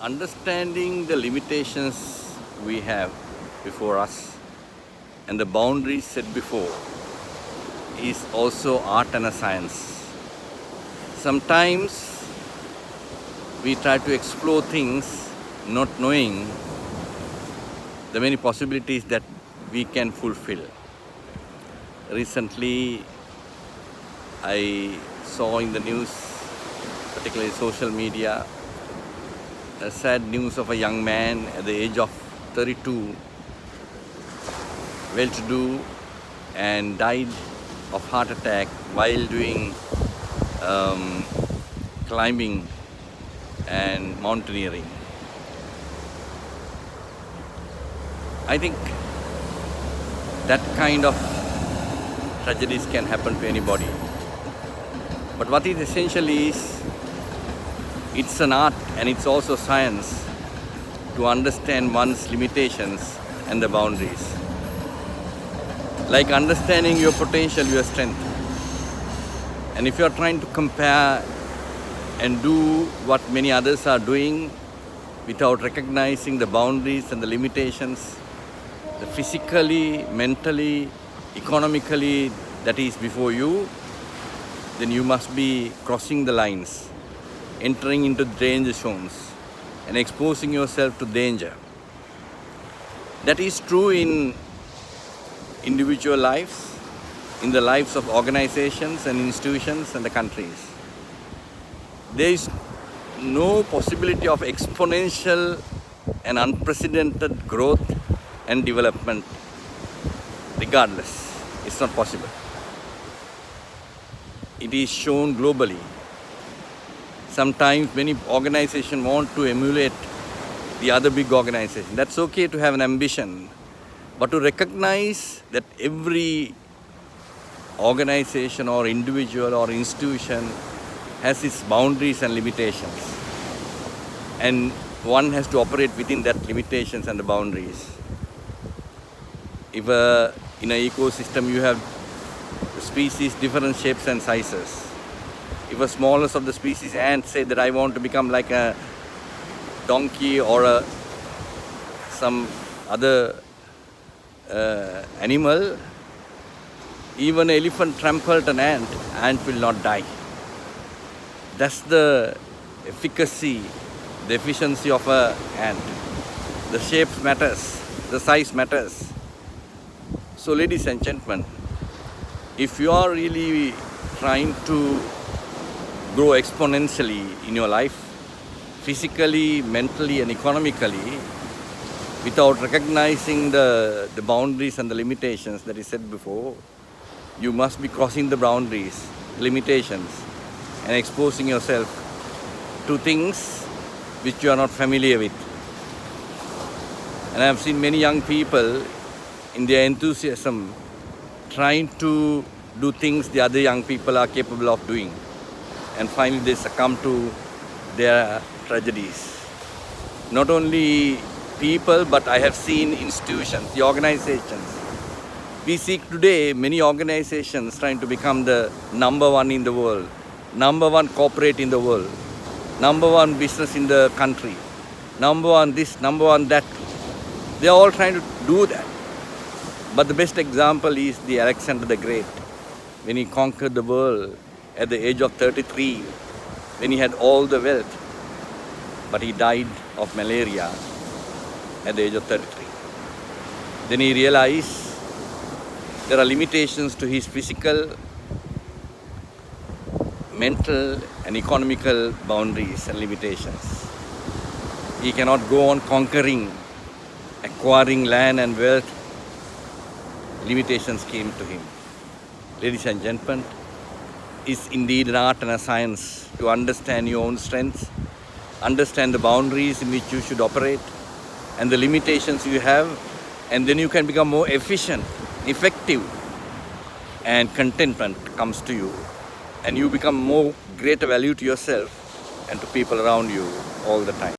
Understanding the limitations we have before us and the boundaries set before is also art and a science. Sometimes we try to explore things not knowing the many possibilities that we can fulfill. Recently, I saw in the news, particularly social media, a sad news of a young man at the age of 32, well-to-do, and died of heart attack while doing climbing and mountaineering. I think that kind of tragedies can happen to anybody. But what is essential is, it's an art and it's also science to understand one's limitations and the boundaries. Like understanding your potential, your strength. And if you are trying to compare and do what many others are doing without recognizing the boundaries and the limitations, the physically, mentally, economically that is before you, then you must be crossing the lines, entering into danger zones and exposing yourself to danger. That is true in individual lives, in the lives of organizations and institutions and the countries. There is no possibility of exponential and unprecedented growth and development regardless. It's not possible. It is shown globally. Sometimes many organizations want to emulate the other big organization. That's okay to have an ambition, but to recognize that every organization or individual or institution has its boundaries and limitations, and one has to operate within that limitations and the boundaries. If in an ecosystem you have species different shapes and sizes, if a smallest of the species ant say that I want to become like a donkey or some other animal, even an elephant trampled an ant will not die. That's the efficacy, the efficiency of an ant. The shape matters, the size matters. So ladies and gentlemen, if you are really trying to grow exponentially in your life, physically, mentally and economically, without recognizing the boundaries and the limitations that is said before, you must be crossing the boundaries, limitations, and exposing yourself to things which you are not familiar with. And I have seen many young people in their enthusiasm trying to do things the other young people are capable of doing, and finally they succumb to their tragedies. Not only people, but I have seen institutions, the organizations. We see today many organizations trying to become the number one in the world, number one corporate in the world, number one business in the country, number one this, number one that. They are all trying to do that. But the best example is the Alexander the Great, when he conquered the world at the age of 33, when he had all the wealth, but he died of malaria at the age of 33. Then he realized there are limitations to his physical, mental and economical boundaries and limitations. He cannot go on conquering, acquiring land and wealth. Limitations came to him. Ladies and gentlemen, it's indeed an art and a science to understand your own strengths, understand the boundaries in which you should operate and the limitations you have, and then you can become more efficient, effective, and contentment comes to you, and you become more greater value to yourself and to people around you all the time.